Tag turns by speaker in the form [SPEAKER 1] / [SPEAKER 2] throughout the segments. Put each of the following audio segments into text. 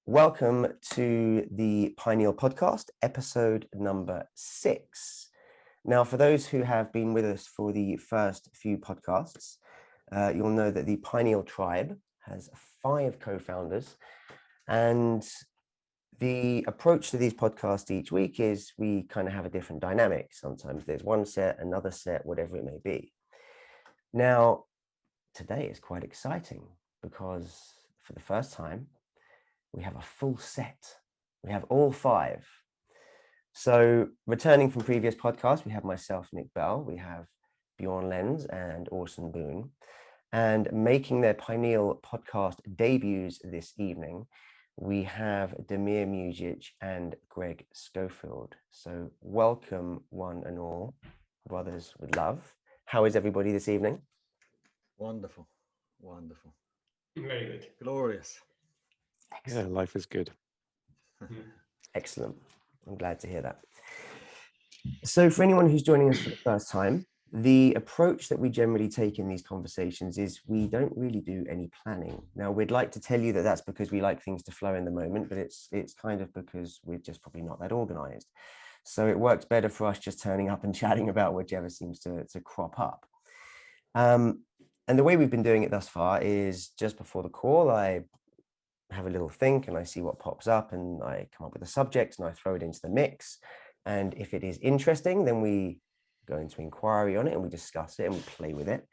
[SPEAKER 1] Welcome to the Pineal Podcast, episode number 6. Now, for those who have been with us for the first few podcasts, you'll know that the Pineal Tribe has 5 co-founders, and the approach to these podcasts each week is we kind of have a different dynamic. Sometimes there's one set, another set, whatever it may be. Now, today is quite exciting because for the first time, we have a full set. We have all 5. So returning from previous podcasts, we have myself, Nick Bell, we have Björn and Orson Boone, and making their Pineal podcast debuts this evening, we have Damir Mujic and Greig Schofield. So welcome one and all, brothers with love. How is everybody this evening?
[SPEAKER 2] Wonderful, wonderful.
[SPEAKER 3] Very good.
[SPEAKER 2] Glorious.
[SPEAKER 4] Yeah, life is good.
[SPEAKER 1] Excellent. I'm glad to hear that. So for anyone who's joining us for the first time, the approach that we generally take in these conversations is we don't really do any planning. Now, we'd like to tell you that that's because we like things to flow in the moment, but it's kind of because we're just probably not that organized. So it works better for us just turning up and chatting about whichever seems to crop up. And the way we've been doing it thus far is just before the call, I have a little think and I see what pops up and I come up with a subject and I throw it into the mix. And if it is interesting, then we go into inquiry on it and we discuss it and we play with it.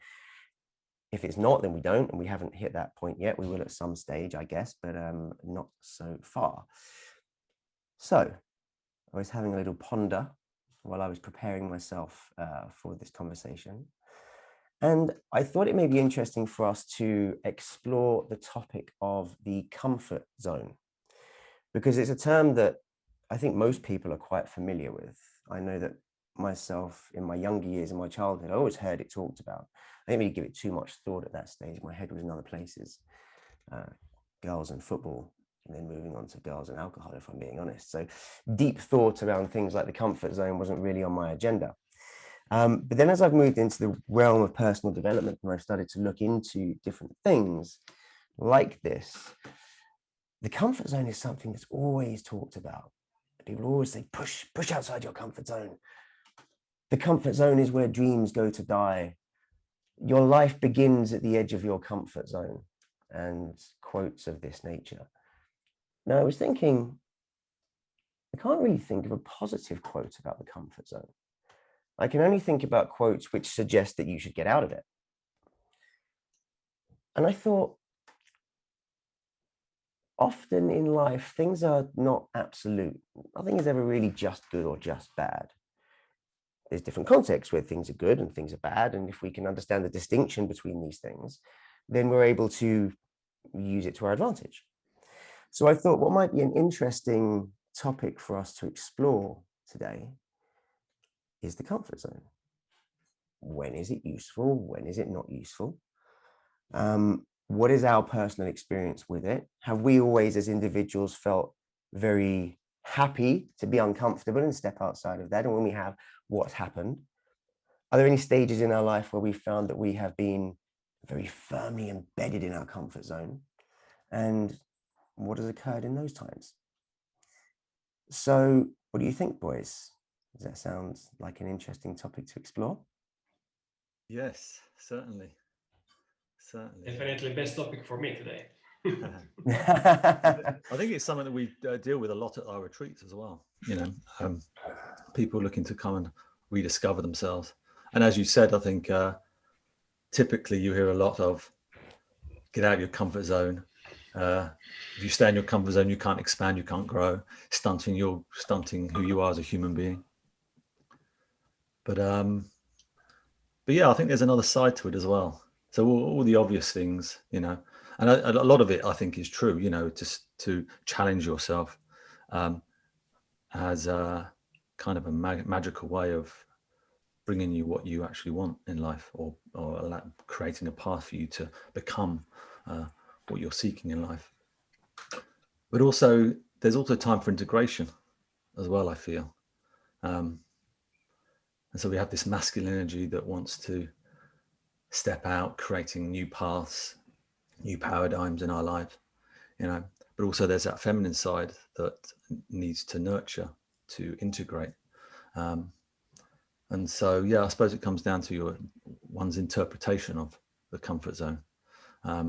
[SPEAKER 1] If it's not, then we don't, and we haven't hit that point yet. We will at some stage, I guess, but not so far. So I was having a little ponder while I was preparing myself for this conversation. And I thought it may be interesting for us to explore the topic of the comfort zone, because it's a term that I think most people are quite familiar with. I know that myself in my younger years, in my childhood, I always heard it talked about. I didn't really give it too much thought at that stage. My head was in other places, girls and football, and then moving on to girls and alcohol, if I'm being honest. So deep thought around things like the comfort zone wasn't really on my agenda. But then as I've moved into the realm of personal development and I've started to look into different things like this, the comfort zone is something that's always talked about. People always say, push outside your comfort zone. The comfort zone is where dreams go to die. Your life begins at the edge of your comfort zone, and quotes of this nature. Now, I was thinking, I can't really think of a positive quote about the comfort zone. I can only think about quotes which suggest that you should get out of it. And I thought, often in life, things are not absolute. Nothing is ever really just good or just bad. There's different contexts where things are good and things are bad. And if we can understand the distinction between these things, then we're able to use it to our advantage. So I thought what might be an interesting topic for us to explore today is the comfort zone. When is it useful? When is it not useful? What is our personal experience with it? Have we always, as individuals, felt very happy to be uncomfortable and step outside of that? And when we have, what's happened? Are there any stages in our life where we found that we have been very firmly embedded in our comfort zone? And what has occurred in those times? So what do you think, boys? Does that sound like an interesting topic to explore?
[SPEAKER 2] Yes, certainly.
[SPEAKER 3] Definitely best topic for me today.
[SPEAKER 2] I think it's something that we deal with a lot at our retreats as well. People looking to come and rediscover themselves. And as you said, I think typically you hear a lot of get out of your comfort zone. If you stay in your comfort zone, you can't expand, you can't grow, stunting who you are as a human being. But yeah, I think there's another side to it as well. So all the obvious things, and a lot of it I think is true, just to challenge yourself as a kind of a magical way of bringing you what you actually want in life, or creating a path for you to become what you're seeking in life. But also, there's also time for integration as well, I feel. And so we have this masculine energy that wants to step out, creating new paths, new paradigms in our life, but but also there's that feminine side that needs to nurture, to integrate. And so, yeah, I suppose it comes down to one's interpretation of the comfort zone. I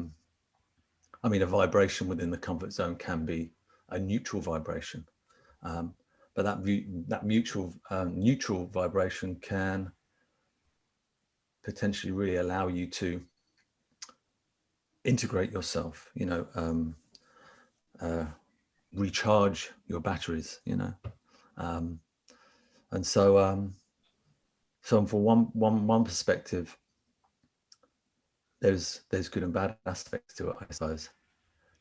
[SPEAKER 2] mean, a vibration within the comfort zone can be a neutral vibration, but that neutral vibration can potentially really allow you to integrate yourself, recharge your batteries, and so from one perspective, there's good and bad aspects to it, I suppose.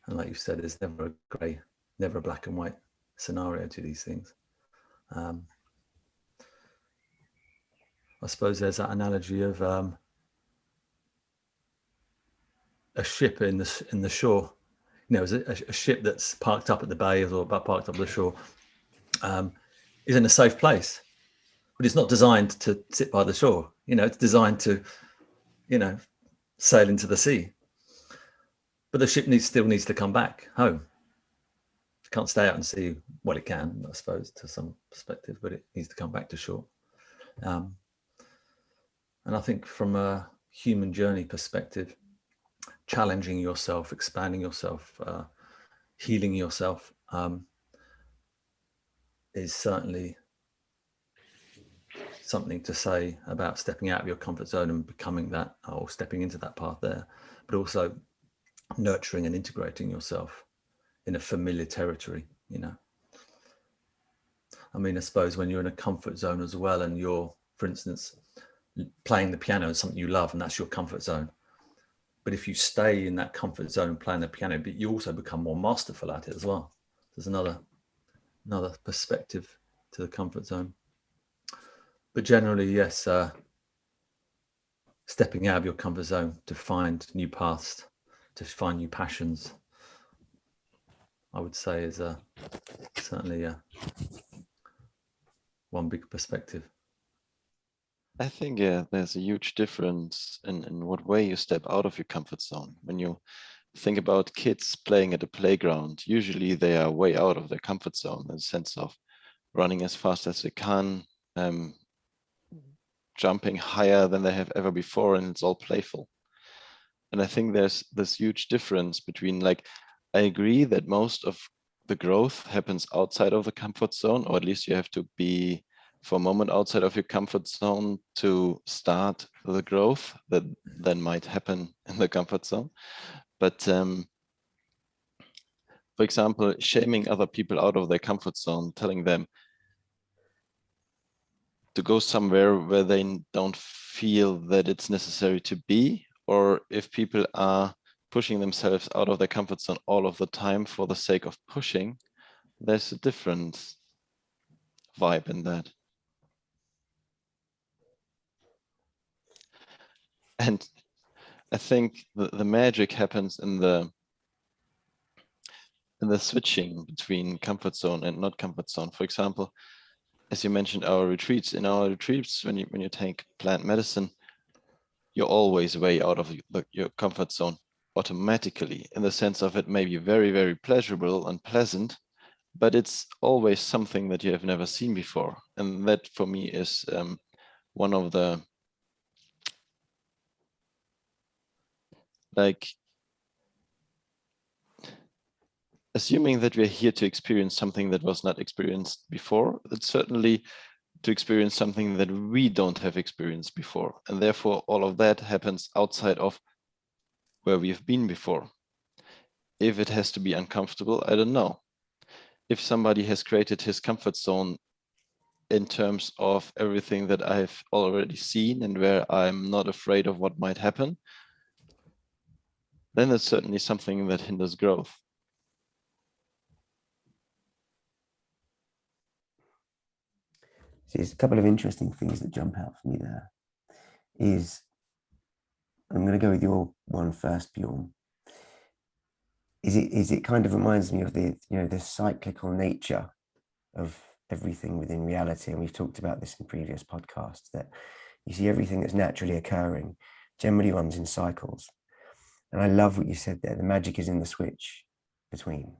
[SPEAKER 2] And like you said, there's never a grey, never a black and white scenario to these things. I suppose there's that analogy of a ship in the shore. A ship that's parked up at the bay or parked up at the shore is in a safe place, but it's not designed to sit by the shore. It's designed to, sail into the sea. But the ship still needs to come back home. It can't stay out and see. Well, it can, I suppose, to some perspective, but it needs to come back to shore. And I think from a human journey perspective, challenging yourself, expanding yourself, healing yourself is certainly something to say about stepping out of your comfort zone and becoming that, or stepping into that path there, but also nurturing and integrating yourself in a familiar territory. I mean, I suppose when you're in a comfort zone as well, and you're, for instance, playing the piano is something you love, and that's your comfort zone. But if you stay in that comfort zone playing the piano, but you also become more masterful at it as well. There's another perspective to the comfort zone. But generally, yes, stepping out of your comfort zone to find new paths, to find new passions, I would say is certainly one big perspective.
[SPEAKER 5] I think there's a huge difference in what way you step out of your comfort zone. When you think about kids playing at a playground, usually they are way out of their comfort zone in the sense of running as fast as they can, jumping higher than they have ever before, and it's all playful. And I think there's this huge difference between, I agree that most of the growth happens outside of the comfort zone, or at least you have to be for a moment outside of your comfort zone to start the growth that then might happen in the comfort zone. But for example, shaming other people out of their comfort zone, telling them to go somewhere where they don't feel that it's necessary to be, or if people are pushing themselves out of their comfort zone all of the time for the sake of pushing, there's a different vibe in that. And I think the magic happens in the switching between comfort zone and not comfort zone. For example, as you mentioned, our retreats. In our retreats, when you take plant medicine, you're always way out of your comfort zone automatically, in the sense of it may be very, very pleasurable and pleasant, but it's always something that you have never seen before. And that for me is one of the assuming that we're here to experience something that was not experienced before, it's certainly to experience something that we don't have experienced before. And therefore, all of that happens outside of where we have been before. If it has to be uncomfortable, I don't know. If somebody has created his comfort zone in terms of everything that I've already seen and where I'm not afraid of what might happen, then it's certainly something that hinders growth.
[SPEAKER 1] So there's a couple of interesting things that jump out for me there. I'm going to go with your one first, Bjorn. It kind of reminds me of the cyclical nature of everything within reality, and we've talked about this in previous podcasts, that you see everything that's naturally occurring generally runs in cycles. And I love what you said there. The magic is in the switch between.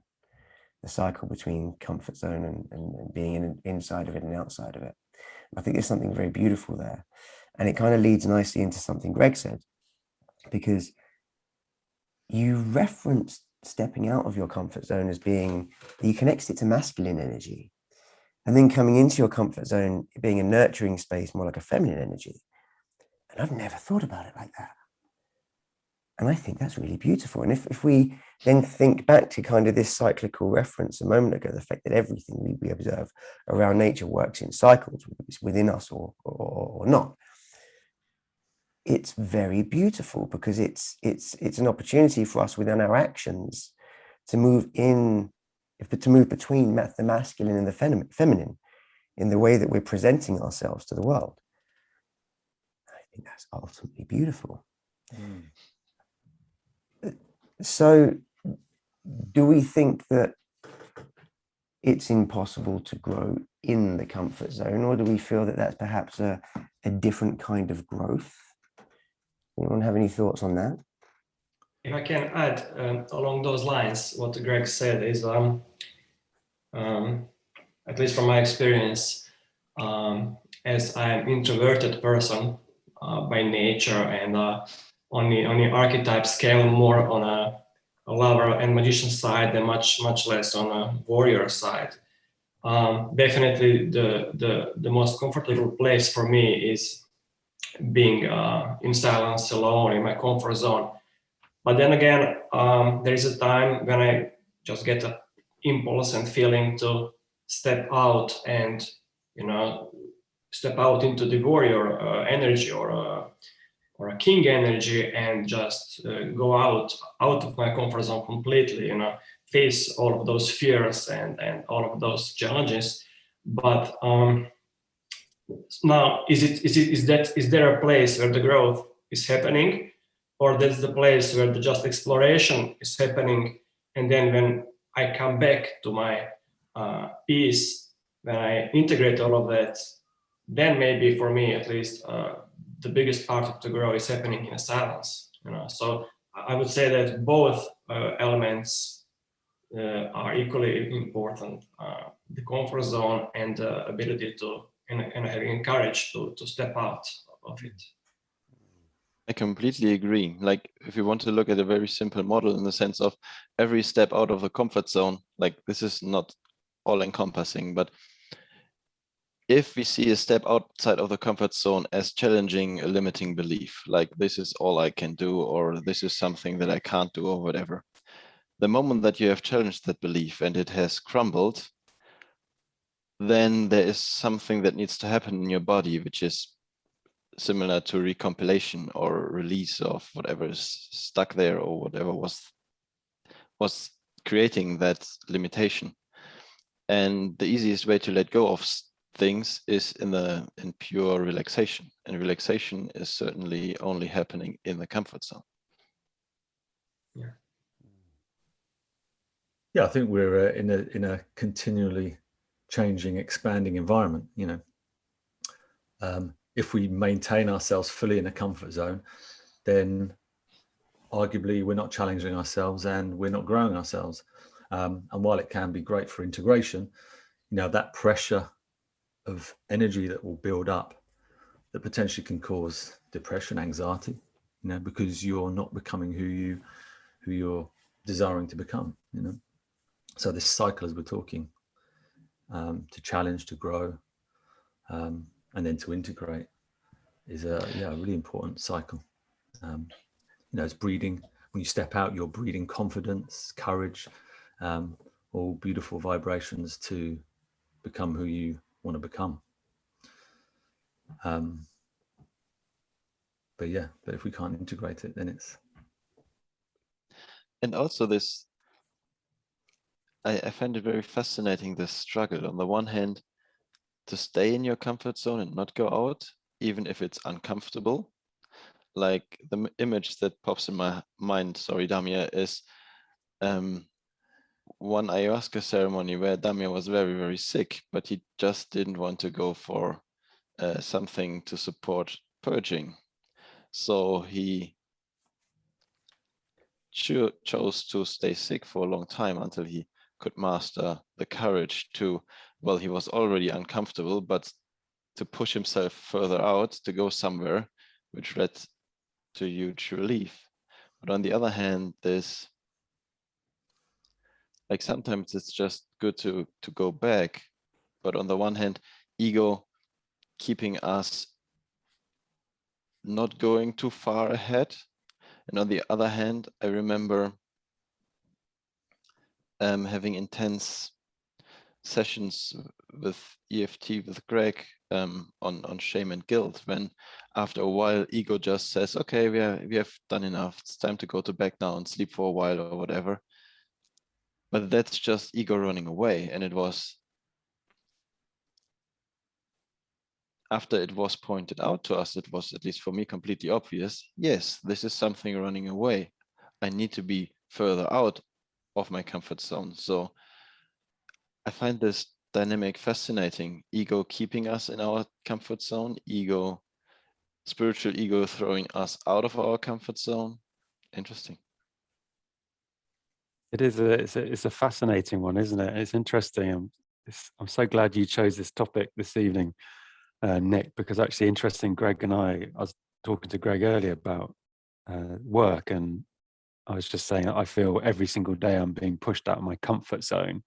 [SPEAKER 1] the cycle between comfort zone and being inside of it and outside of it. I think there's something very beautiful there. And it kind of leads nicely into something Greig said, because you referenced stepping out of your comfort zone as being, you connect it to masculine energy, and then coming into your comfort zone being a nurturing space, more like a feminine energy. And I've never thought about it like that. And I think that's really beautiful. And if we then think back to kind of this cyclical reference a moment ago, the fact that everything we observe around nature works in cycles, whether it's within us or not, it's very beautiful, because it's an opportunity for us within our actions to move between the masculine and the feminine in the way that we're presenting ourselves to the world. I think that's ultimately beautiful. So do we think that it's impossible to grow in the comfort zone, or do we feel that that's perhaps a different kind of growth? Anyone have any thoughts on that?
[SPEAKER 3] If I can add along those lines, what Greig said is, at least from my experience, as I'm an introverted person by nature, and on the archetype scale, more on a lover and magician side, and much less on a warrior side. Definitely, the most comfortable place for me is being in silence, alone, in my comfort zone. But then again, there is a time when I just get an impulse and feeling to step out and, step out into the warrior energy, or a king energy, and just go out of my comfort zone completely, face all of those fears and all of those challenges. But now, is there a place where the growth is happening, or that's the place where the just exploration is happening? And then when I come back to my peace, when I integrate all of that, then maybe for me at least, the biggest part of the growth is happening in a silence. So I would say that both elements are equally important: the comfort zone and the ability to and having courage to step out of it.
[SPEAKER 5] I completely agree. Like, if you want to look at a very simple model in the sense of every step out of the comfort zone, like, this is not all encompassing, but if we see a step outside of the comfort zone as challenging a limiting belief, like this is all I can do, or this is something that I can't do, or whatever, the moment that you have challenged that belief and it has crumbled, then there is something that needs to happen in your body, which is similar to recompilation or release of whatever is stuck there, or whatever was creating that limitation. And the easiest way to let go of things is in pure relaxation, and relaxation is certainly only happening in the comfort zone.
[SPEAKER 2] Yeah, I think we're in a continually changing, expanding environment. If we maintain ourselves fully in a comfort zone, then arguably we're not challenging ourselves and we're not growing ourselves. And while it can be great for integration, that pressure of energy that will build up, that potentially can cause depression, anxiety, because you're not becoming who you're desiring to become. So this cycle, as we're talking, to challenge, to grow, and then to integrate, is a really important cycle. It's breeding. When you step out, you're breeding confidence, courage, all beautiful vibrations to become who you want to become. But if we can't integrate it, then it's.
[SPEAKER 5] And also this, I find it very fascinating, this struggle. On the one hand, to stay in your comfort zone and not go out, even if it's uncomfortable. Like, the image that pops in my mind, sorry, Damir, is one ayahuasca ceremony where Damir was very, very sick, but he just didn't want to go for something to support purging. So he chose to stay sick for a long time until he could master the courage to, well, he was already uncomfortable, but to push himself further out, to go somewhere, which led to huge relief. But on the other hand, there's like sometimes it's just good to go back. But on the one hand, ego keeping us not going too far ahead. And on the other hand, I remember having intense sessions with EFT with Greig on shame and guilt, when after a while ego just says, okay, we have done enough, it's time to go to bed now and sleep for a while or whatever. But that's just ego running away. And it was after it was pointed out to us, it was, at least for me, completely obvious. Yes, this is something running away. I need to be further out of my comfort zone. So I find this dynamic fascinating. Ego keeping us in our comfort zone, ego, spiritual ego throwing us out of our comfort zone. Interesting.
[SPEAKER 4] It is it's a fascinating one, isn't it? It's interesting. I'm so glad you chose this topic this evening, Nick, because actually interesting, Greig and I was talking to Greig earlier about work, and I was just saying I feel every single day I'm being pushed out of my comfort zone,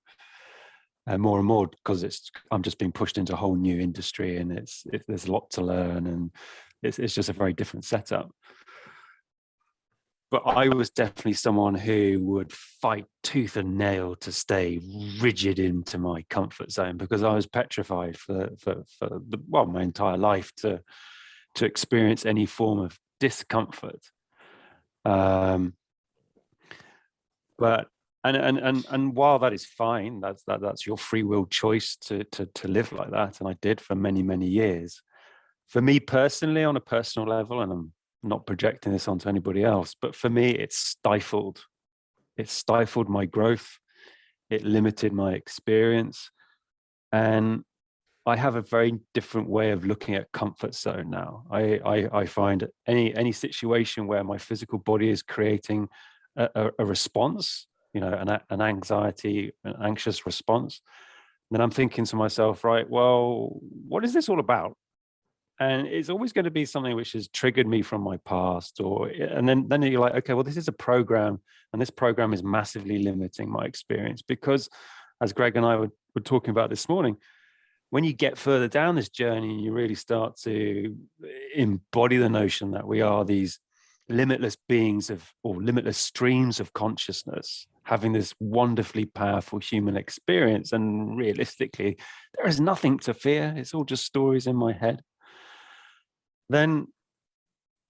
[SPEAKER 4] and more because I'm just being pushed into a whole new industry, and there's a lot to learn, and it's just a very different setup. But I was definitely someone who would fight tooth and nail to stay rigid into my comfort zone, because I was petrified for my entire life to experience any form of discomfort. But and while that is fine, that's your free will choice to live like that, and I did for many years. For me personally, on a personal level, and I'm not projecting this onto anybody else, but for me, it stifled my growth. It limited my experience. And I have a very different way of looking at comfort zone now. I find any situation where my physical body is creating a response, an anxiety, an anxious response, then I'm thinking to myself, right, well, what is this all about? And it's always going to be something which has triggered me from my past, and then you're like, okay, well, this is a program, and this program is massively limiting my experience, because as Greig and I were talking about this morning, when you get further down this journey and you really start to embody the notion that we are these limitless beings or limitless streams of consciousness, having this wonderfully powerful human experience, and realistically, there is nothing to fear. It's all just stories in my head. Then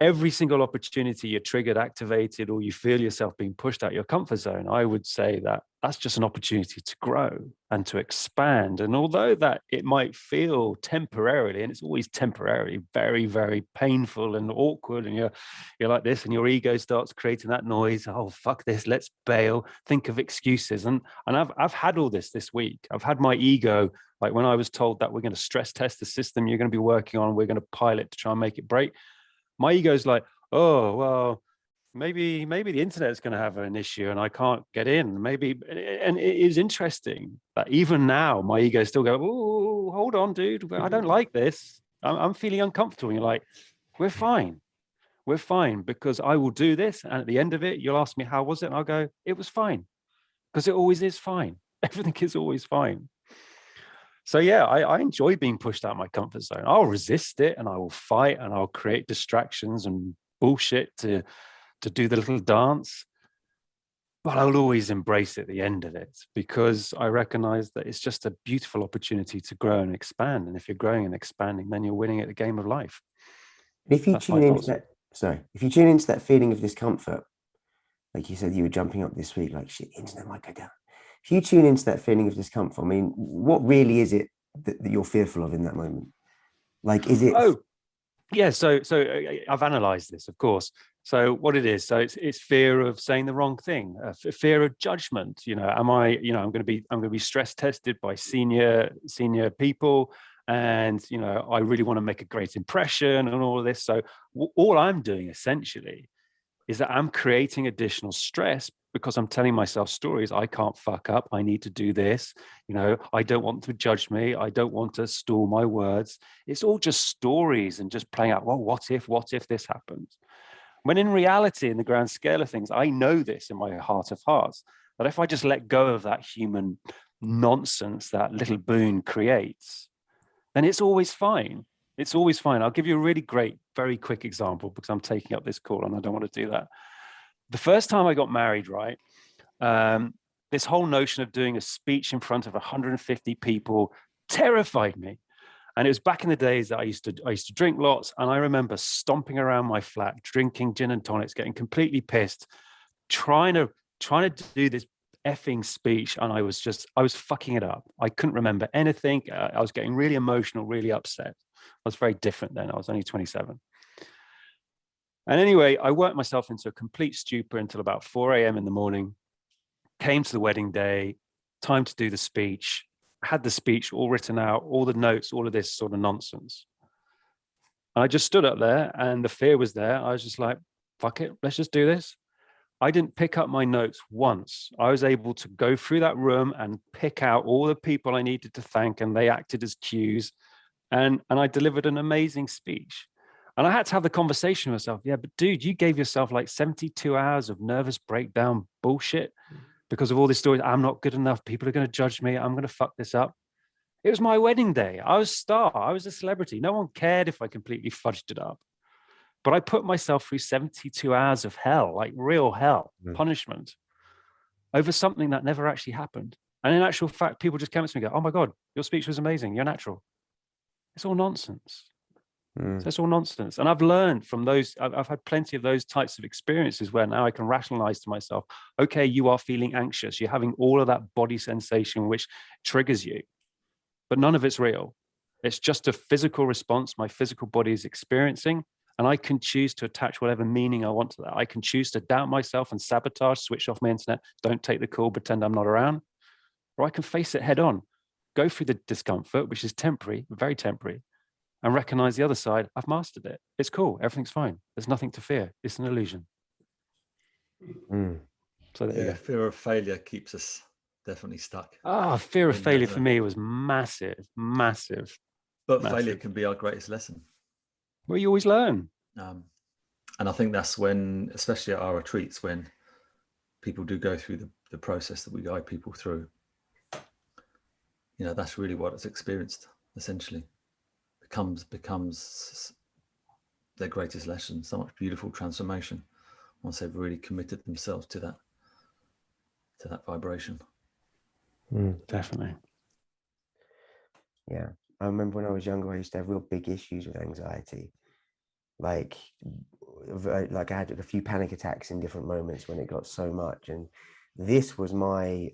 [SPEAKER 4] every single opportunity you're triggered, activated, or you feel yourself being pushed out your comfort zone, I would say that that's just an opportunity to grow and to expand. And although that it might feel temporarily, and it's always temporarily, very, very painful and awkward, and you're like this, and your ego starts creating that noise, oh, fuck this, let's bail, think of excuses. And I've had all this week. I've had my ego, like when I was told that we're going to stress test the system you're going to be working on, we're going to pilot to try and make it break. My ego's like, oh, well, maybe the internet is going to have an issue and I can't get in. Maybe, and it is interesting that even now my ego still goes, oh, hold on, dude, I don't like this. I'm feeling uncomfortable. And you're like, we're fine, because I will do this. And at the end of it, you'll ask me, how was it? And I'll go, it was fine, because it always is fine. Everything is always fine. So yeah, I enjoy being pushed out of my comfort zone. I'll resist it, and I will fight, and I'll create distractions and bullshit to do the little dance. But I'll always embrace it at the end of it, because I recognize that it's just a beautiful opportunity to grow and expand. And if you're growing and expanding, then you're winning at the game of life.
[SPEAKER 1] If you tune into that feeling of discomfort, like you said, you were jumping up this week, like shit, internet might go down. If you tune into that feeling of discomfort, I mean, what really is it that you're fearful of in that moment? Like, is it?
[SPEAKER 4] Oh, yeah. So I've analyzed this, of course. So what it is, so it's fear of saying the wrong thing, fear of judgment. I'm going to be stress tested by senior people, and I really want to make a great impression and all of this. So all I'm doing essentially is that I'm creating additional stress, because I'm telling myself stories. I can't fuck up. I need to do this. I don't want to judge me. I don't want to stall my words. It's all just stories and just playing out, well, what if this happens? When in reality, in the grand scale of things, I know this in my heart of hearts, that if I just let go of that human nonsense that little boon creates, then it's always fine. It's always fine. I'll give you a really great, very quick example because I'm taking up this call and I don't want to do that. The first time I got married, right, this whole notion of doing a speech in front of 150 people terrified me. And it was back in the days that I used to drink lots. And I remember stomping around my flat, drinking gin and tonics, getting completely pissed, trying to do this effing speech. And I was fucking it up. I couldn't remember anything. I was getting really emotional, really upset. I was very different then. I was only 27. And anyway, I worked myself into a complete stupor until about 4 a.m. in the morning, came to the wedding day, time to do the speech, had the speech all written out, all the notes, all of this sort of nonsense. And I just stood up there and the fear was there. I was just like, fuck it, let's just do this. I didn't pick up my notes once. I was able to go through that room and pick out all the people I needed to thank, and they acted as cues. And I delivered an amazing speech. And I had to have the conversation with myself. Yeah, but dude, you gave yourself like 72 hours of nervous breakdown bullshit because of all these stories. I'm not good enough. People are going to judge me. I'm going to fuck this up. It was my wedding day. I was a star. I was a celebrity. No one cared if I completely fudged it up. But I put myself through 72 hours of hell, like real hell, punishment, over something that never actually happened. And in actual fact, people just came up to me and go, oh my God, your speech was amazing. You're natural. It's all nonsense. So it's all nonsense. And I've learned from those, I've had plenty of those types of experiences where now I can rationalize to myself, okay, you are feeling anxious. You're having all of that body sensation, which triggers you, but none of it's real. It's just a physical response my physical body is experiencing. And I can choose to attach whatever meaning I want to that. I can choose to doubt myself and sabotage, switch off my internet, don't take the call, pretend I'm not around. Or I can face it head on, go through the discomfort, which is temporary, very temporary, and recognize the other side. I've mastered it. It's cool. Everything's fine. There's nothing to fear. It's an illusion. So there you go.
[SPEAKER 2] Fear of failure keeps us definitely stuck.
[SPEAKER 4] Fear of failure for me was massive.
[SPEAKER 2] But failure can be our greatest lesson.
[SPEAKER 4] Well, you always learn.
[SPEAKER 2] And I think that's when, especially at our retreats, when people do go through the process that we guide people through, that's really what it's experienced, essentially. Becomes their greatest lesson. So much beautiful transformation once they've really committed themselves to that vibration.
[SPEAKER 4] Definitely.
[SPEAKER 1] Yeah. I remember when I was younger, I used to have real big issues with anxiety. Like I had a few panic attacks in different moments when it got so much. And this was my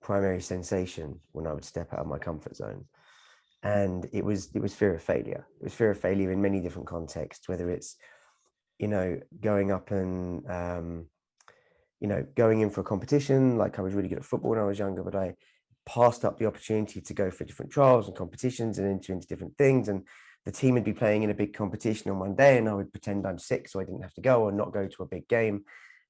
[SPEAKER 1] primary sensation when I would step out of my comfort zone. And it was fear of failure. It was fear of failure in many different contexts, whether it's, going up and, going in for a competition. Like I was really good at football when I was younger, but I passed up the opportunity to go for different trials and competitions and enter into different things. And the team would be playing in a big competition on one day and I would pretend I'm sick so I didn't have to go or not go to a big game.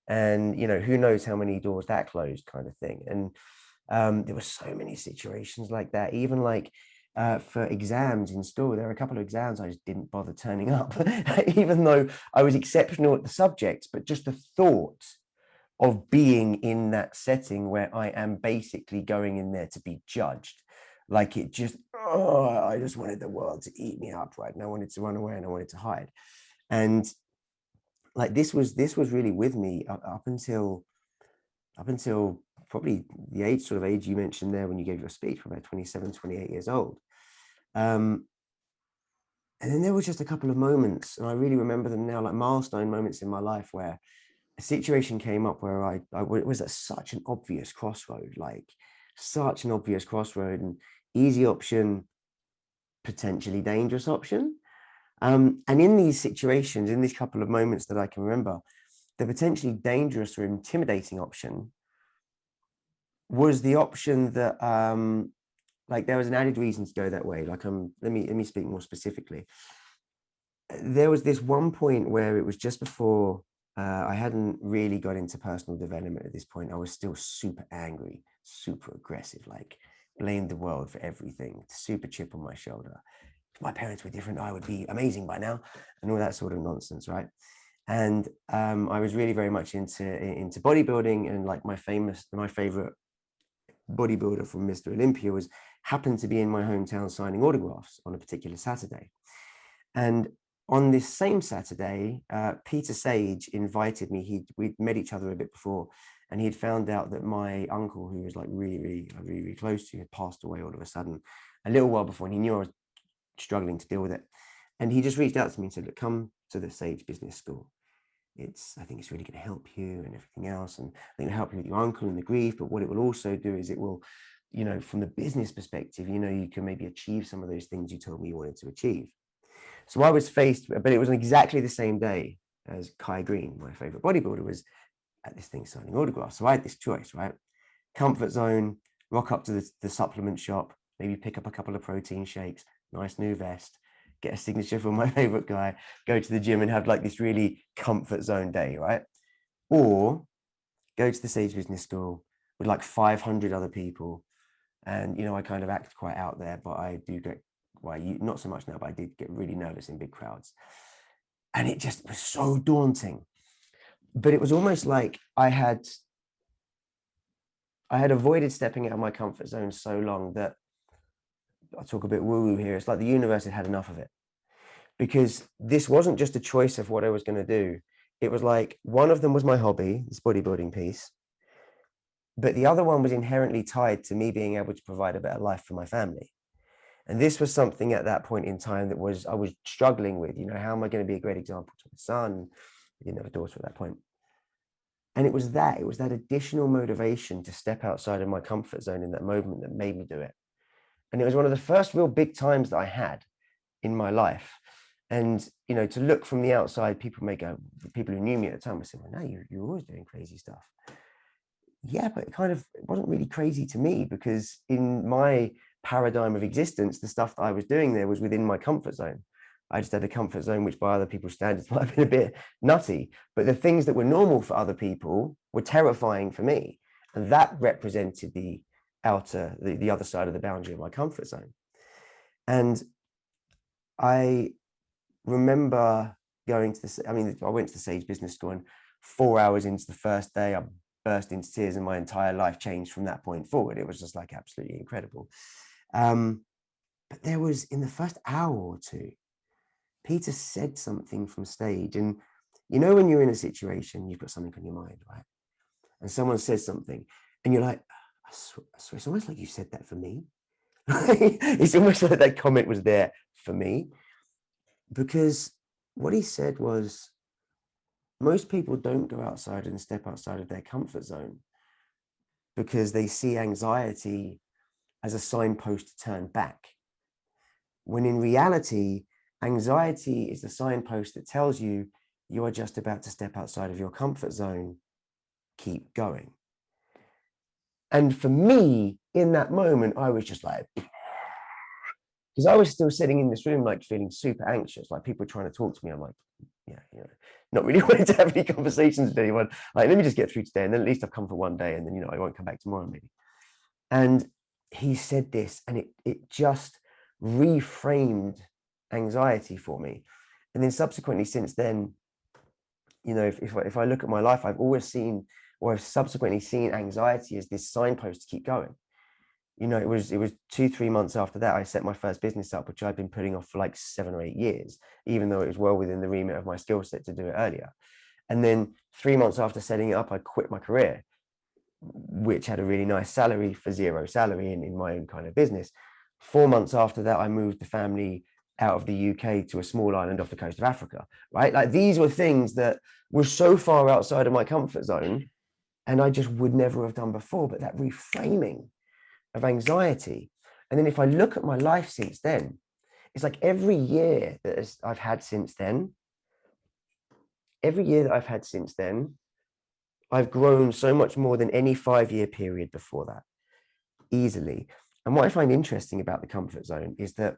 [SPEAKER 1] And, who knows how many doors that closed kind of thing. And there were so many situations like that, even like, for exams in school, there were a couple of exams I just didn't bother turning up, even though I was exceptional at the subjects. But just the thought of being in that setting where I am basically going in there to be judged, like it just, I just wanted the world to eat me up, right? And I wanted to run away and I wanted to hide. And like this was really with me up until probably the age you mentioned there when you gave your speech, for about 27, 28 years old. And then there was just a couple of moments, and I really remember them now, like milestone moments in my life where a situation came up where I was at such an obvious crossroad, and easy option, potentially dangerous option. And in these situations, in these couple of moments that I can remember, the potentially dangerous or intimidating option was the option that like there was an added reason to go that way. Like let me speak more specifically. There was this one point where it was just before I hadn't really got into personal development at this point. I was still super angry, super aggressive, like blamed the world for everything, super chip on my shoulder. If my parents were different, I would be amazing by now, and all that sort of nonsense, right? And I was really very much into bodybuilding, and like my favorite bodybuilder from Mr. Olympia happened to be in my hometown signing autographs on a particular Saturday. And on this same Saturday, Peter Sage invited me. We'd met each other a bit before, and he'd found out that my uncle, who was like really close to, had passed away all of a sudden a little while before, and he knew I was struggling to deal with it. And he just reached out to me and said, look, come to the Sage Business School. I think it's really going to help you and everything else. And I think it'll help you with your uncle and the grief. But what it will also do is it will, you know, from the business perspective, you know, you can maybe achieve some of those things you told me you wanted to achieve. So I was faced, but it was on exactly the same day as Kai Green, my favorite bodybuilder, was at this thing signing autographs. So I had this choice, right? Comfort zone, rock up to the supplement shop, maybe pick up a couple of protein shakes, nice new vest, get a signature from my favorite guy, go to the gym and have like this really comfort zone day, right? Or go to the Sage Business School with like 500 other people. And, you know, I kind of act quite out there, but I do get, well, not so much now, but I did get really nervous in big crowds. And it just was so daunting. But it was almost like I had avoided stepping out of my comfort zone so long that, I'll talk a bit woo-woo here, it's like the universe had had enough of it. Because this wasn't just a choice of what I was going to do. It was like one of them was my hobby, this bodybuilding piece, but the other one was inherently tied to me being able to provide a better life for my family. And this was something at that point in time that I was struggling with, you know, how am I going to be a great example to my son? I didn't have a daughter at that point. And it was that additional motivation to step outside of my comfort zone in that moment that made me do it. And it was one of the first real big times that I had in my life. And, you know, to look from the outside, people may go, the people who knew me at the time would say, well, no, you're always doing crazy stuff. Yeah, but it wasn't really crazy to me, because in my paradigm of existence, the stuff that I was doing there was within my comfort zone. I just had a comfort zone, which by other people's standards might have been a bit nutty, but the things that were normal for other people were terrifying for me. And that represented the other side of the boundary of my comfort zone. And I remember going to I went to the Sage Business School, and 4 hours into the first day, I burst into tears, and my entire life changed from that point forward. It was just like absolutely incredible. But there was, in the first hour or two, Peter said something from stage. And you know, when you're in a situation, you've got something on your mind, right? And someone says something, and you're like, I swear, it's almost like you said that for me. It's almost like that comment was there for me. Because what he said was, most people don't go outside and step outside of their comfort zone because they see anxiety as a signpost to turn back. When in reality, anxiety is the signpost that tells you you are just about to step outside of your comfort zone. Keep going. And for me, in that moment, I was just like, because I was still sitting in this room, like feeling super anxious, like people trying to talk to me. I'm like, yeah, you know, not really wanting to have any conversations with anyone. Like, let me just get through today, and then at least I've come for one day, and then, you know, I won't come back tomorrow maybe. And he said this, and it just reframed anxiety for me. And then subsequently, since then, you know, if I look at my life, I've always seen, or I've subsequently seen, anxiety as this signpost to keep going. You know, it was 2-3 months after that I set my first business up, which I'd been putting off for like 7 or 8 years, even though it was well within the remit of my skill set to do it earlier. And then 3 months after setting it up, I quit my career, which had a really nice salary for zero salary in my own kind of business. 4 months after that, I moved the family out of the UK to a small island off the coast of Africa, right? Like, these were things that were so far outside of my comfort zone, and I just would never have done before. But that reframing of anxiety. And then if I look at my life since then, it's like every year that I've had since then, I've grown so much more than any 5-year period before that, easily. And what I find interesting about the comfort zone is that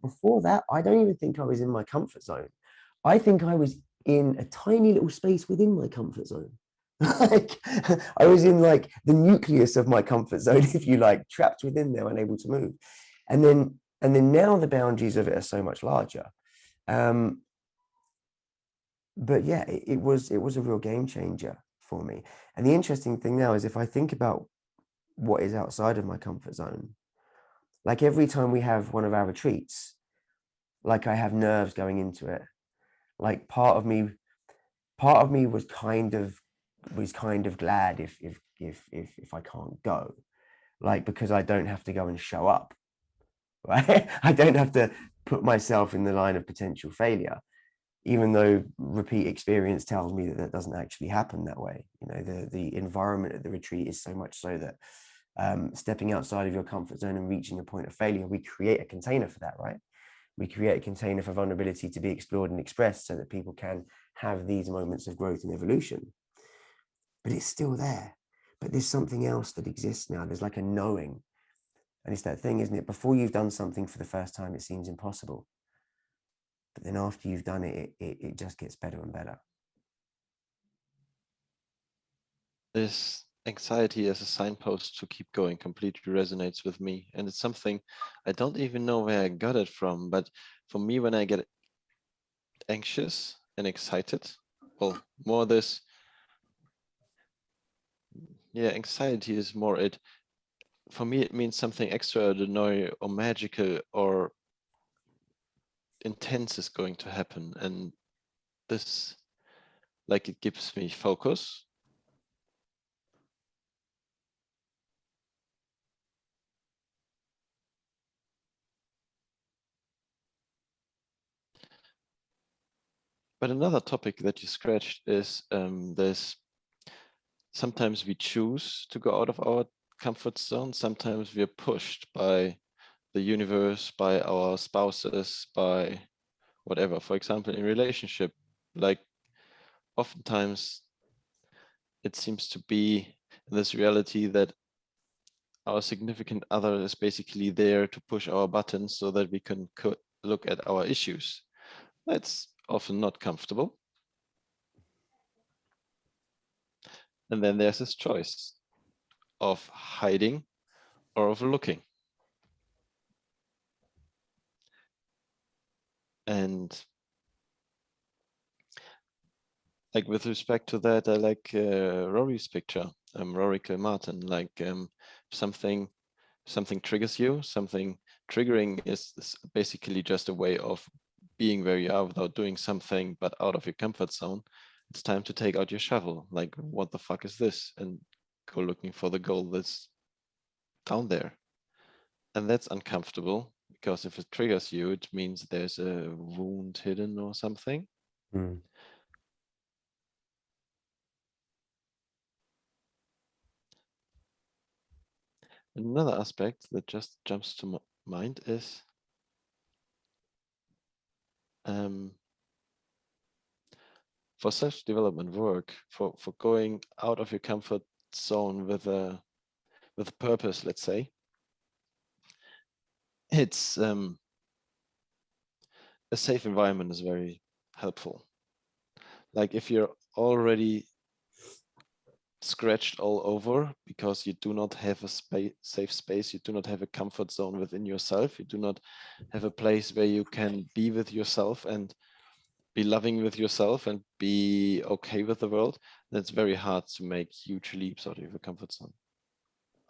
[SPEAKER 1] before that, I don't even think I was in my comfort zone. I think I was in a tiny little space within my comfort zone. Like I was in like the nucleus of my comfort zone, if you like, trapped within there, unable to move. And then now the boundaries of it are so much larger. But yeah, it was a real game changer for me. And the interesting thing now is if I think about what is outside of my comfort zone, like every time we have one of our retreats, like I have nerves going into it. Like part of me was kind of glad if I can't go, like, because I don't have to go and show up, right? I don't have to put myself in the line of potential failure, even though repeat experience tells me that that doesn't actually happen that way. You know, the environment at the retreat is so much so that stepping outside of your comfort zone and reaching a point of failure, we create a container for that, right? We create a container for vulnerability to be explored and expressed so that people can have these moments of growth and evolution. But it's still there. But there's something else that exists now. There's like a knowing. And it's that thing, isn't it? Before you've done something for the first time, it seems impossible. But then after you've done it, it just gets better and better.
[SPEAKER 5] This anxiety as a signpost to keep going completely resonates with me. And it's something I don't even know where I got it from. But for me, when I get anxious and excited, well, more this, yeah, anxiety is more it. For me, it means something extraordinary or magical or intense is going to happen. And this, like, it gives me focus. But another topic that you scratched is this. Sometimes we choose to go out of our comfort zone. Sometimes we are pushed by the universe, by our spouses, by whatever. For example, in relationship, like oftentimes it seems to be this reality that our significant other is basically there to push our buttons so that we can look at our issues. That's often not comfortable. And then there's this choice of hiding or of looking. And like with respect to that, I like Rory's picture, Rory Martin, like something triggers you, something triggering is basically just a way of being where you are without doing something, but out of your comfort zone. It's time to take out your shovel. Like, what the fuck is this? And go looking for the goal that's down there. And that's uncomfortable because if it triggers you, it means there's a wound hidden or something.
[SPEAKER 1] Mm.
[SPEAKER 5] Another aspect that just jumps to mind is for self-development work, for going out of your comfort zone with a purpose, let's say, it's a safe environment is very helpful. Like if you're already scratched all over because you do not have a safe space, you do not have a comfort zone within yourself, you do not have a place where you can be with yourself and be loving with yourself and be okay with the world, that's very hard to make huge leaps out of your comfort zone,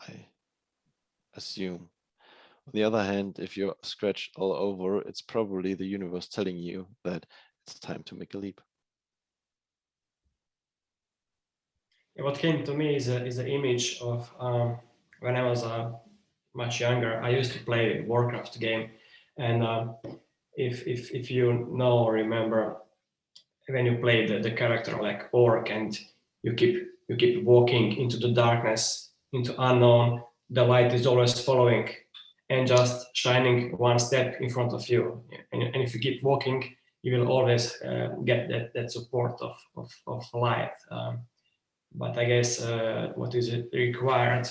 [SPEAKER 5] I assume. On the other hand, if you're scratched all over, it's probably the universe telling you that it's time to make a leap.
[SPEAKER 3] What came to me is an image of when I was much younger. I used to play Warcraft game, and if you know or remember, when you play the character like orc and you keep walking into the darkness, into unknown, the light is always following and just shining one step in front of you. And if you keep walking, you will always get that support of light. But I guess what is required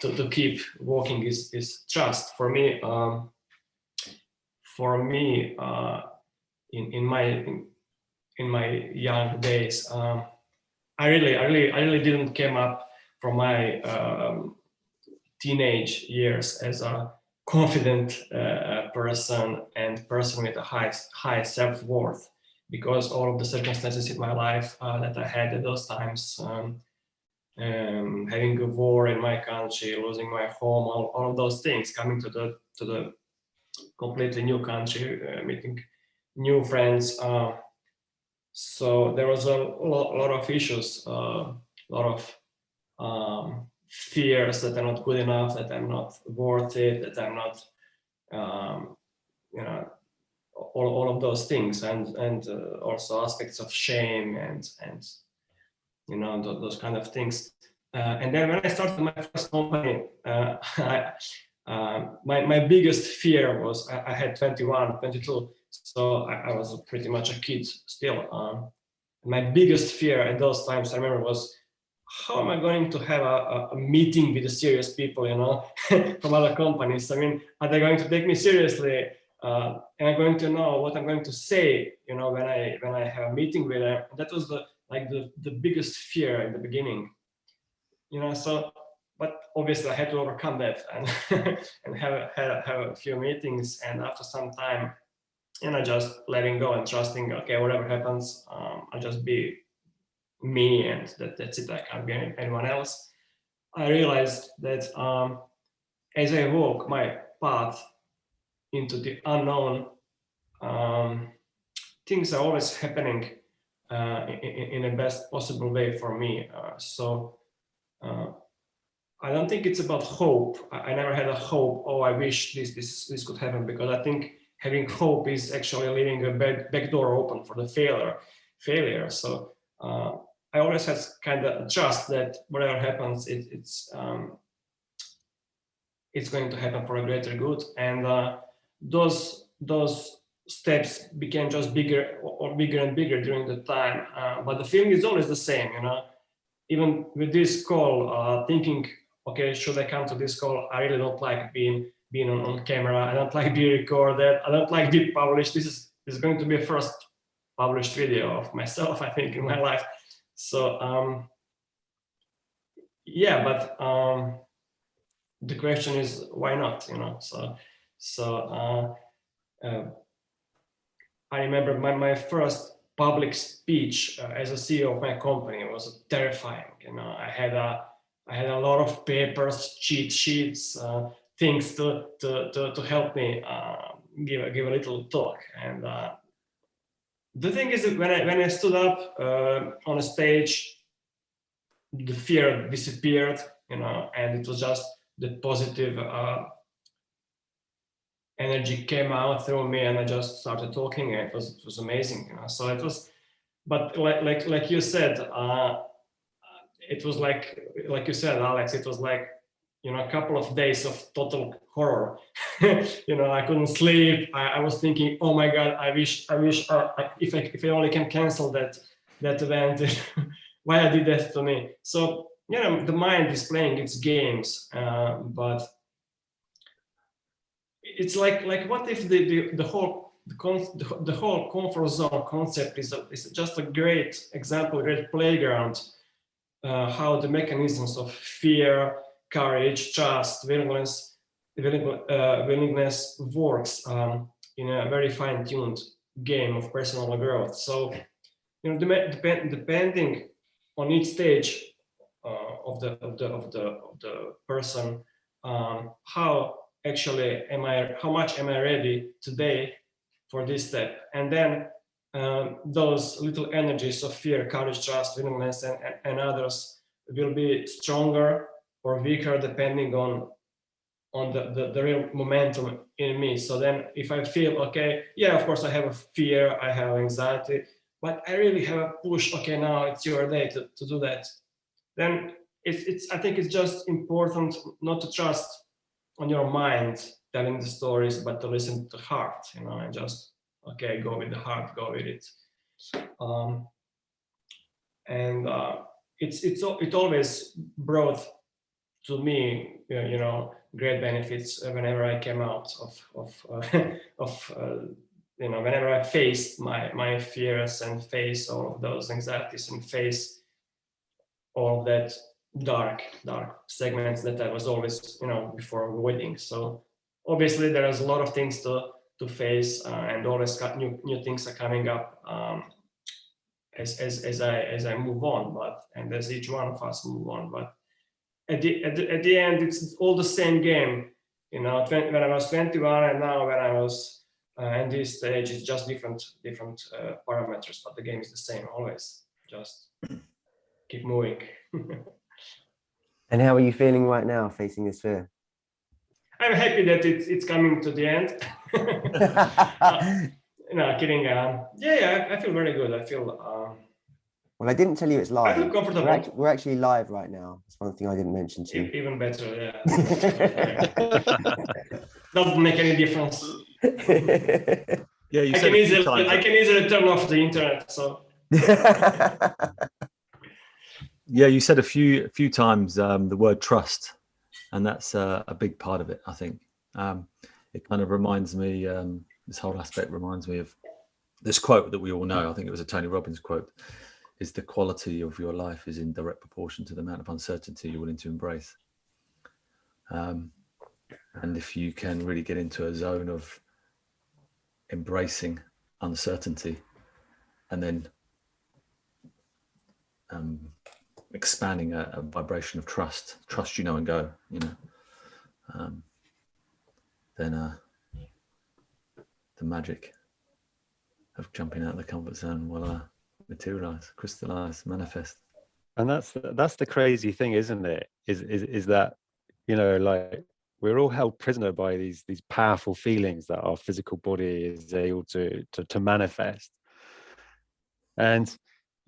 [SPEAKER 3] to keep walking is trust. For me, in my in my young days. I really didn't came up from my teenage years as a confident person and person with a high self-worth, because all of the circumstances in my life that I had at those times, having a war in my country, losing my home, all of those things, coming to the completely new country, meeting new friends. So there was a lot of issues, a lot of fears that I'm not good enough, that I'm not worth it, that I'm not, you know, all of those things, and also aspects of shame and you know, those kind of things. And then when I started my first company, my biggest fear was I had 21, 22, so I was pretty much a kid still. My biggest fear at those times, I remember, was how am I going to have a meeting with the serious people, you know, from other companies? I mean, are they going to take me seriously? Am I going to know what I'm going to say, you know, when I have a meeting with them? That was the biggest fear in the beginning, you know. So, but obviously I had to overcome that and and have a few meetings, and after some time, you know, just letting go and trusting, okay, whatever happens, I'll just be me, and that's it. I can't be anyone else. I realized that as I walk my path into the unknown, things are always happening in the best possible way for me. So I don't think it's about hope. I never had a hope, oh, I wish this could happen, because I think having hope is actually leaving a back door open for the failure. So I always had kind of trust that whatever happens, it's going to happen for a greater good. And those steps became just bigger and bigger during the time. But the feeling is always the same, you know. Even with this call, thinking, okay, should I come to this call? I really don't like being on camera. I don't like being recorded. I don't like being published. This is going to be a first published video of myself, I think, in my life. So yeah, but the question is, why not? You know. So I remember my first public speech as a CEO of my company was terrifying. You know, I had a lot of papers, cheat sheets, things to help me give a little talk. And the thing is that when I stood up on a stage, the fear disappeared, you know, and it was just the positive energy came out through me, and I just started talking, and it was amazing, you know. So it was, but like you said, it was like you said, Alex, it was like, you know, a couple of days of total horror. You know, I couldn't sleep. I was thinking, oh my God, I wish if I only can cancel that event. Why I did that to me? So, you know, the mind is playing its games, but it's like what if the whole comfort zone concept is just a great example, a great playground, how the mechanisms of fear, courage, trust, willingness works in a very fine-tuned game of personal growth. So, you know, depending on each stage of the person, how much am I ready today for this step? And then those little energies of fear, courage, trust, willingness, and others will be stronger or weaker depending on the real momentum in me. So then if I feel, okay, yeah, of course I have a fear, I have anxiety, but I really have a push, okay, now it's your day to do that, then I think it's just important not to trust on your mind telling the stories, but to listen to the heart, you know, and just, okay, go with the heart, go with it. And it always brought to me, you know, great benefits whenever I came out of whenever I faced my fears and face all of those anxieties and face all of that dark segments that I was always, before avoiding. So obviously there is a lot of things to face, and always new things are coming up as I move on, and as each one of us move on. But at the end, it's all the same game. When I was 21 and now when I was in this stage, it's just different parameters, but the game is the same always. Just keep moving.
[SPEAKER 1] And how are you feeling right now facing this fear?
[SPEAKER 3] I'm happy that it's coming to the end. Kidding. Yeah, I feel very good. I feel.
[SPEAKER 1] Well, I didn't tell you it's live.
[SPEAKER 3] I feel comfortable.
[SPEAKER 1] We're actually live right now. That's one thing I didn't mention to you.
[SPEAKER 3] Even better, yeah. Doesn't make any difference.
[SPEAKER 2] Yeah, you
[SPEAKER 3] I can easily turn off the internet. So.
[SPEAKER 2] Yeah, you said a few times the word trust, and that's a big part of it. I think it kind of reminds me. This whole aspect reminds me of this quote that we all know. I think it was a Tony Robbins quote. Is the quality of your life is in direct proportion to the amount of uncertainty you're willing to embrace. And if you can really get into a zone of embracing uncertainty and then expanding a vibration of trust and go, then the magic of jumping out of the comfort zone will materialize, crystallize, manifest.
[SPEAKER 4] And that's the crazy thing, isn't it? Is that, like, we're all held prisoner by these powerful feelings that our physical body is able to manifest. And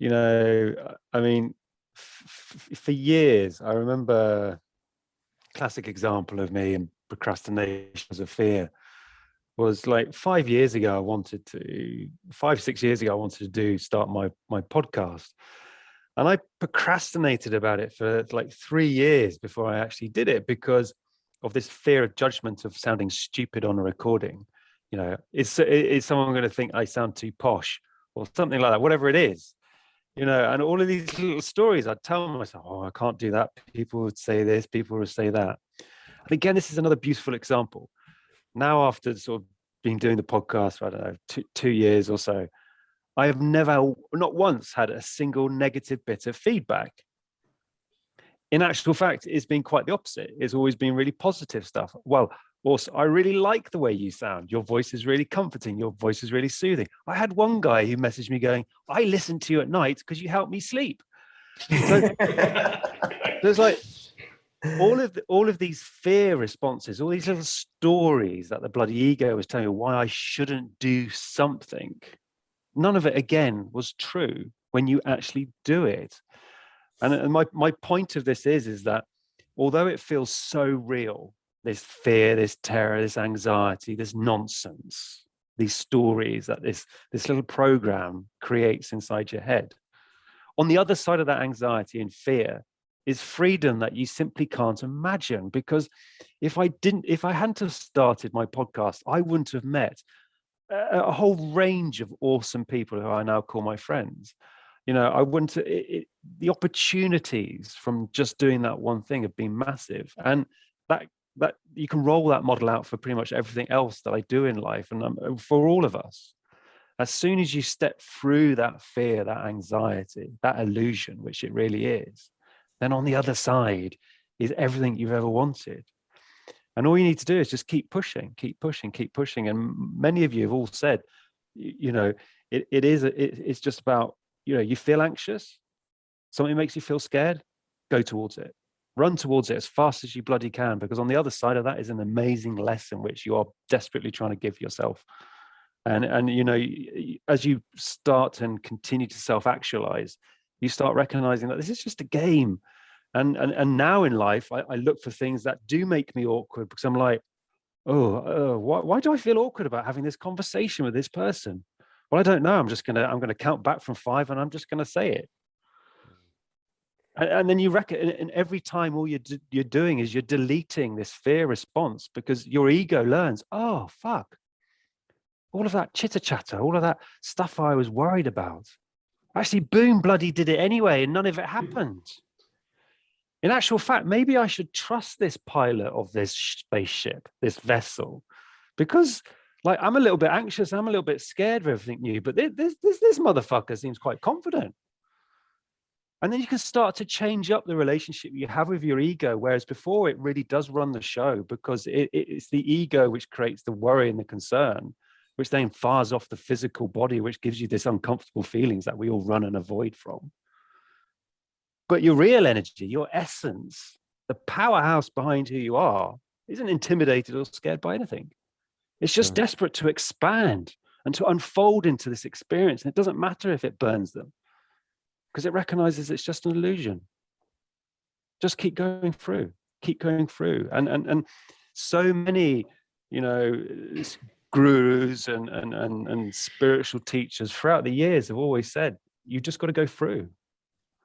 [SPEAKER 4] I mean, for years, I remember classic example of me in procrastination as a fear was like 5 years ago. 6 years ago, I wanted to start my podcast, and I procrastinated about it for like 3 years before I actually did it because of this fear of judgment of sounding stupid on a recording. Is someone going to think I sound too posh or something like that? Whatever it is, and all of these little stories, I'd tell myself, oh, I can't do that. People would say this, people would say that. And again, this is another beautiful example. Now, after sort of been doing the podcast for, I don't know, 2 years or so, I have never, not once, had a single negative bit of feedback. In actual fact, it's been quite the opposite. It's always been really positive stuff. Well, also, I really like the way you sound. Your voice is really comforting. Your voice is really soothing. I had one guy who messaged me going, I listen to you at night because you help me sleep. So there's like all of these fear responses, all these little stories that the bloody ego was telling me why I shouldn't do something. None of it, again, was true when you actually do it. And my point of this is that although it feels so real, this fear, this terror, this anxiety, this nonsense, these stories that this little program creates inside your head, on the other side of that anxiety and fear is freedom that you simply can't imagine. Because if I hadn't have started my podcast, I wouldn't have met a whole range of awesome people who I now call my friends. I wouldn't. The opportunities from just doing that one thing have been massive, and that you can roll that model out for pretty much everything else that I do in life, and for all of us. As soon as you step through that fear, that anxiety, that illusion, which it really is, then on the other side is everything you've ever wanted. And all you need to do is just keep pushing, keep pushing, keep pushing. And many of you have all said, it's just about, you feel anxious, something makes you feel scared, go towards it. Run towards it as fast as you bloody can, because on the other side of that is an amazing lesson which you are desperately trying to give yourself. And as you start and continue to self-actualize, you start recognizing that this is just a game. And now in life, I look for things that do make me awkward, because I'm like, why do I feel awkward about having this conversation with this person? Well, I don't know. I'm going to count back from 5 and I'm just going to say it. And then you reckon, and every time all you're doing is you're deleting this fear response, because your ego learns, oh, fuck. all of that chitter chatter, all of that stuff I was worried about, actually, boom, bloody did it anyway, and none of it happened. In actual fact, maybe I should trust this pilot of this spaceship, this vessel, because like I'm a little bit anxious, I'm a little bit scared of everything new, but this motherfucker seems quite confident. And then you can start to change up the relationship you have with your ego, whereas before it really does run the show, because it's the ego which creates the worry and the concern, which then fires off the physical body, which gives you this uncomfortable feelings that we all run and avoid from. But your real energy, your essence, the powerhouse behind who you are, isn't intimidated or scared by anything. It's just desperate to expand and to unfold into this experience. And it doesn't matter if it burns them, because it recognizes it's just an illusion. Just keep going through, keep going through. And so many, you know, gurus and spiritual teachers throughout the years have always said, you just got to go through.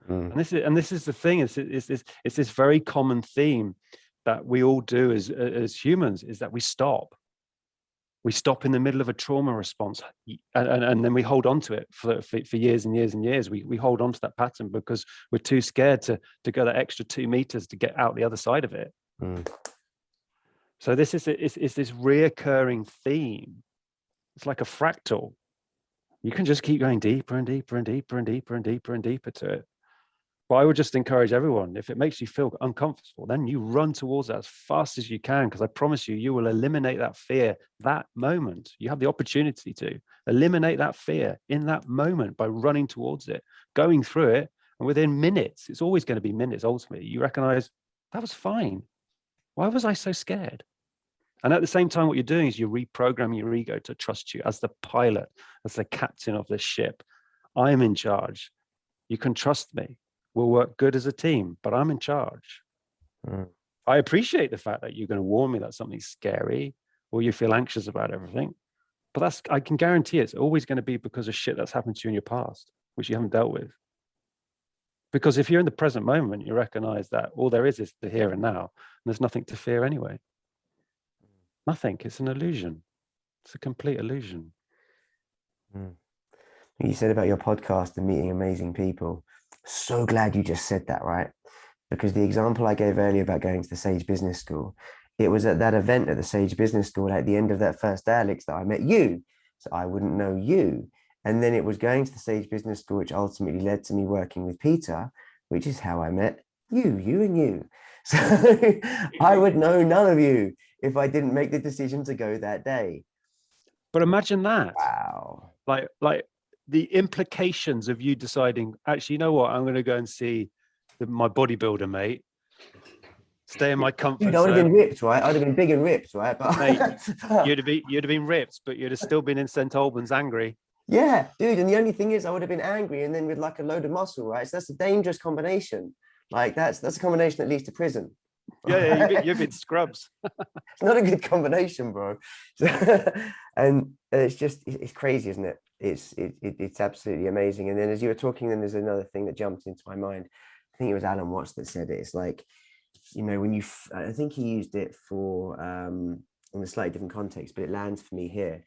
[SPEAKER 4] And this is the thing, it's this very common theme that we all do as humans, is that we stop in the middle of a trauma response, and then we hold on to it for years and years and years. We hold on to that pattern because we're too scared to go that extra 2 meters to get out the other side of it. So this is this reoccurring theme. It's like a fractal. You can just keep going deeper and deeper and deeper and deeper and deeper and deeper to it. But I would just encourage everyone, if it makes you feel uncomfortable, then you run towards that as fast as you can, because I promise you, you will eliminate that fear that moment. You have the opportunity to eliminate that fear in that moment by running towards it, going through it, and within minutes, it's always going to be minutes ultimately, you recognize that was fine. Why was I so scared? And at the same time, what you're doing is you're reprogramming your ego to trust you as the pilot, as the captain of this ship. I'm in charge. You can trust me. We'll work good as a team, but I'm in charge. I appreciate the fact that you're going to warn me that something's scary or you feel anxious about everything. But I can guarantee it's always going to be because of shit that's happened to you in your past, which you haven't dealt with. Because if you're in the present moment, you recognize that all there is the here and now, and there's nothing to fear anyway. Nothing. It's an illusion. It's a complete illusion.
[SPEAKER 1] You said about your podcast and meeting amazing people. So glad you just said that, right? Because the example I gave earlier about going to the Sage Business School, it was at that event at the Sage Business School at the end of that first day, Alex, that I met you. So I wouldn't know you. And then it was going to the Sage Business School, which ultimately led to me working with Peter, which is how I met you and you. So I would know none of you if I didn't make the decision to go that day.
[SPEAKER 4] But imagine that.
[SPEAKER 1] Wow.
[SPEAKER 4] Like the implications of you deciding, actually, you know what, I'm going to go and see my bodybuilder mate, stay in my comfort
[SPEAKER 1] Dude, I would have been ripped, right? I'd have been big and ripped, right? But
[SPEAKER 4] mate, you'd have been ripped, but you'd have still been in St. Albans angry.
[SPEAKER 1] Yeah, dude. And the only thing is, I would have been angry and then with like a load of muscle, right? So that's a dangerous combination. Like that's a combination that leads to prison.
[SPEAKER 4] Yeah, you've been scrubs.
[SPEAKER 1] It's not a good combination, bro. And it's crazy, isn't it? It's absolutely amazing. And then as you were talking, then there's another thing that jumped into my mind. I think it was Alan Watts that said it. It's like, you know, when I think he used it for in a slightly different context, but it lands for me here.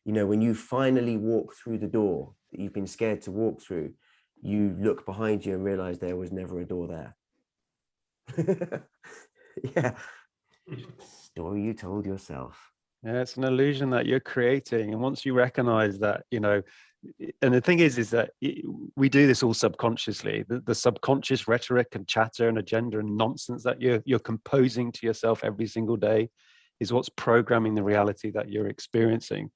[SPEAKER 1] You know, when you finally walk through the door that you've been scared to walk through, you look behind you and realize there was never a door there. Yeah. Story you told yourself.
[SPEAKER 4] Yeah, it's an illusion that you're creating. And once you recognize that, you know, and the thing is that we do this all subconsciously. The subconscious rhetoric and chatter and agenda and nonsense that you're composing to yourself every single day is what's programming the reality that you're experiencing.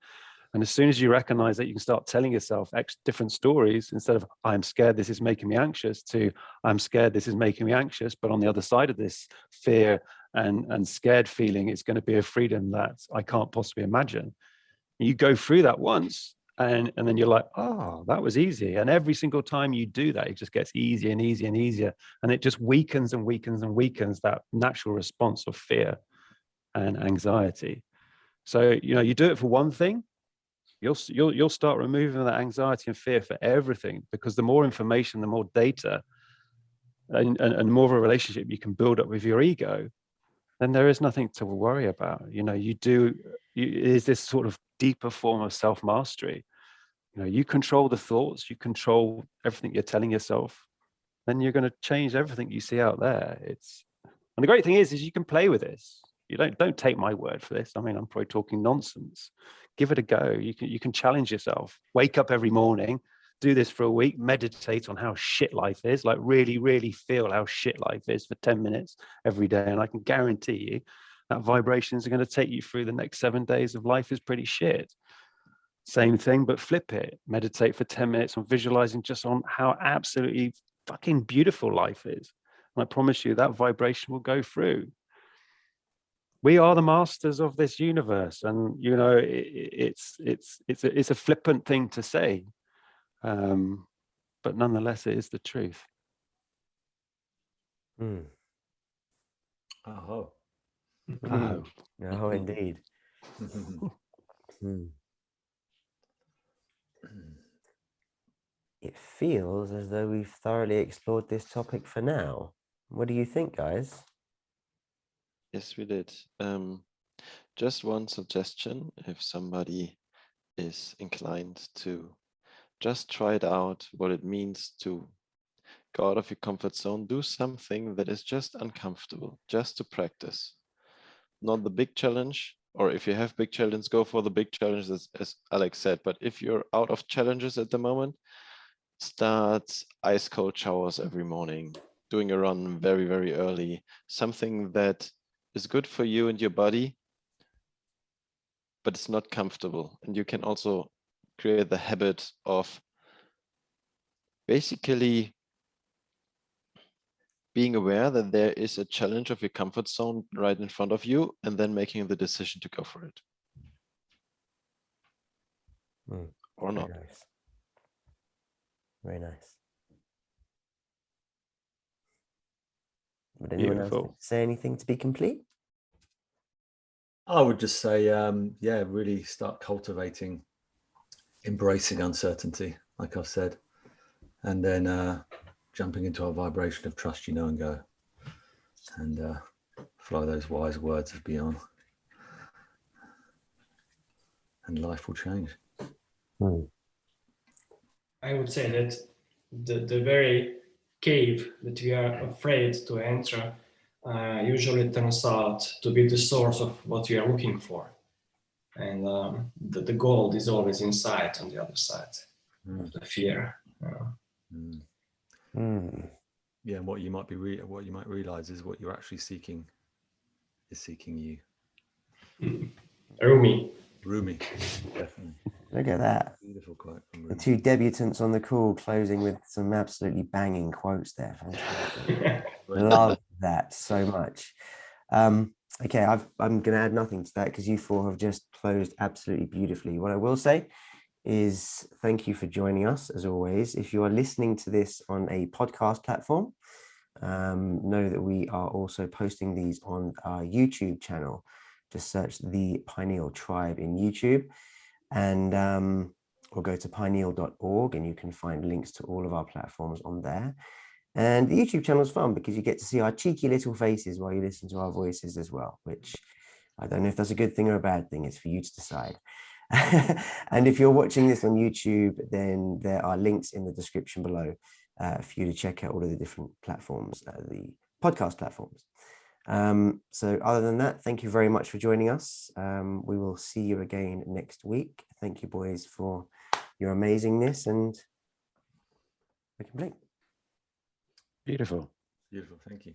[SPEAKER 4] And as soon as you recognize that, you can start telling yourself different stories instead of, I'm scared, this is making me anxious, to I'm scared, this is making me anxious. But on the other side of this fear and scared feeling, it's going to be a freedom that I can't possibly imagine. You go through that once and then you're like, oh, that was easy. And every single time you do that, it just gets easier and easier and easier. And it just weakens and weakens and weakens that natural response of fear and anxiety. So, you know, you do it for one thing, you'll start removing that anxiety and fear for everything, because the more information, the more data and more of a relationship you can build up with your ego, then there is nothing to worry about. You know, you do is this sort of deeper form of self-mastery. You know, you control the thoughts, you control everything you're telling yourself, then you're going to change everything you see out there. And the great thing is you can play with this. You don't take my word for this. I mean, I'm probably talking nonsense. Give it a go. You can challenge yourself. Wake up every morning, do this for a week, meditate on how shit life is, like really, really feel how shit life is for 10 minutes every day. And I can guarantee you that vibrations are going to take you through the next 7 days of life is pretty shit. Same thing, but flip it. Meditate for 10 minutes on visualizing just on how absolutely fucking beautiful life is. And I promise you that vibration will go through. We are the masters of this universe, and you know it's a flippant thing to say, but nonetheless, it is the truth.
[SPEAKER 1] Mm.
[SPEAKER 2] Oh.
[SPEAKER 4] Oh,
[SPEAKER 1] Oh, indeed. Mm. It feels as though we've thoroughly explored this topic for now. What do you think, guys?
[SPEAKER 5] Yes, we did. Just one suggestion: if somebody is inclined to just try it out, what it means to go out of your comfort zone, do something that is just uncomfortable, just to practice. Not the big challenge, or if you have big challenges, go for the big challenges, as Alex said. But if you're out of challenges at the moment, start ice cold showers every morning, doing a run very, very early, something that is good for you and your body, but it's not comfortable. And you can also create the habit of basically being aware that there is a challenge of your comfort zone right in front of you, and then making the decision to go for it. Or not.
[SPEAKER 1] Very nice. Very nice. Would anyone else like to say anything to be complete?
[SPEAKER 2] I would just say, yeah, really start cultivating, embracing uncertainty, like I've said, and then jumping into a vibration of trust, you know, and go, and follow those wise words of Björn, and life will change.
[SPEAKER 3] I would say that the very cave that we are afraid to enter usually turns out to be the source of what we are looking for. And the gold is always inside, on the other side of the fear.
[SPEAKER 2] Yeah, and what you might realize is what you're actually seeking is seeking you.
[SPEAKER 3] Rumi.
[SPEAKER 2] Definitely.
[SPEAKER 1] Look at that.
[SPEAKER 2] Beautiful quote from
[SPEAKER 1] The
[SPEAKER 2] Rumi.
[SPEAKER 1] two debutants on the call closing with some absolutely banging quotes there. Fantastic. Love that so much. Okay, I'm going to add nothing to that because you four have just closed absolutely beautifully. What I will say is thank you for joining us as always. If you are listening to this on a podcast platform, know that we are also posting these on our YouTube channel. Just search the Pineal Tribe in YouTube, and or go to pineal.org and you can find links to all of our platforms on there. And the YouTube channel is fun because you get to see our cheeky little faces while you listen to our voices as well, which I don't know if that's a good thing or a bad thing. It's for you to decide. And if you're watching this on YouTube, then there are links in the description below for you to check out all of the different platforms, the podcast platforms. So other than that, thank you very much for joining us. We will see you again next week. Thank you, boys, for your amazingness, and we can blink.
[SPEAKER 4] beautiful.
[SPEAKER 2] Beautiful, thank you.